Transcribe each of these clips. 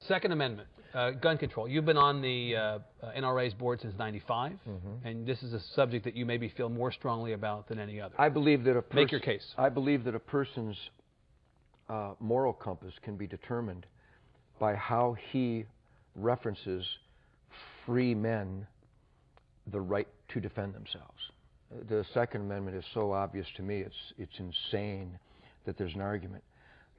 Second Amendment, gun control. You've been on the NRA's board since '95, and this is a subject that you maybe feel more strongly about than any other. I believe that Make your case. I believe that a person's moral compass can be determined by how he references free men the right to defend themselves. The Second Amendment is so obvious to me, it's insane that there's an argument.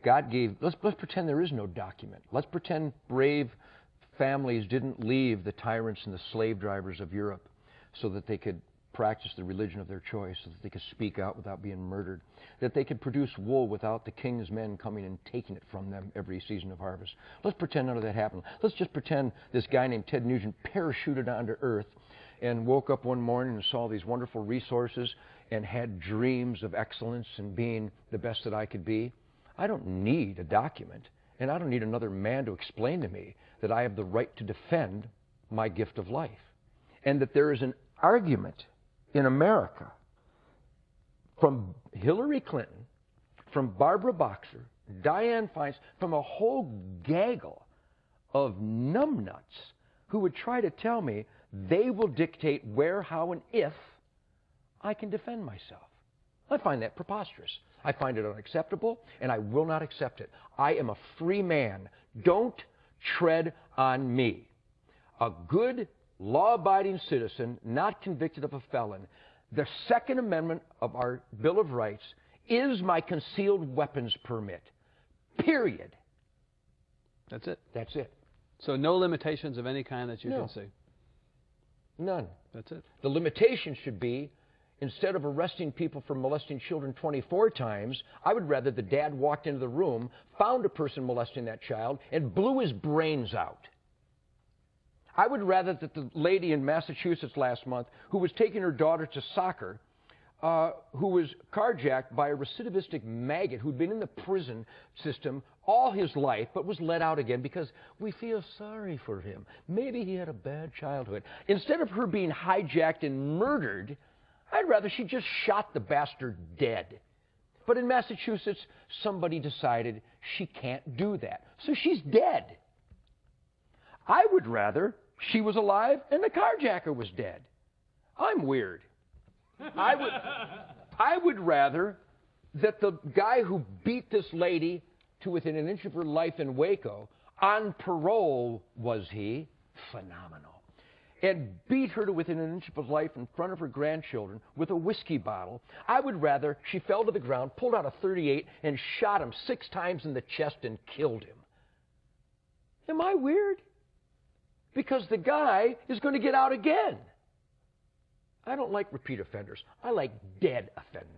God gave, let's pretend there is no document. Let's pretend brave families didn't leave the tyrants and the slave drivers of Europe so that they could practice the religion of their choice, so that they could speak out without being murdered, that they could produce wool without the king's men coming and taking it from them every season of harvest. Let's pretend none of that happened. Let's just pretend this guy named Ted Nugent parachuted onto Earth and woke up one morning and saw these wonderful resources and had dreams of excellence and being the best that I could be. I don't need a document, and I don't need another man to explain to me that I have the right to defend my gift of life, and that there is an argument in America from Hillary Clinton, from Barbara Boxer, Dianne Feinstein, from a whole gaggle of numbnuts who would try to tell me they will dictate where, how, and if I can defend myself. I find that preposterous. I find it unacceptable, and I will not accept it. I am a free man. Don't tread on me. A good, law-abiding citizen, not convicted of a felon. The Second Amendment of our Bill of Rights is my concealed weapons permit. Period. That's it? That's it. So no limitations of any kind that you No. can see? None. That's it. The limitation should be, instead of arresting people for molesting children 24 times, I would rather the dad walked into the room, found a person molesting that child, and blew his brains out. I would rather that the lady in Massachusetts last month who was taking her daughter to soccer, who was carjacked by a recidivistic maggot who'd been in the prison system all his life but was let out again because we feel sorry for him. Maybe he had a bad childhood. Instead of her being hijacked and murdered, I'd rather she just shot the bastard dead. But in Massachusetts, somebody decided she can't do that, so she's dead. I would rather she was alive and the carjacker was dead. I'm weird. I would rather that the guy who beat this lady to within an inch of her life in Waco, on parole was he, phenomenal, and beat her to within an inch of life in front of her grandchildren with a whiskey bottle. I would rather she fell to the ground, pulled out a .38, and shot him 6 times in the chest and killed him. Am I weird? Because the guy is going to get out again. I don't like repeat offenders. I like dead offenders.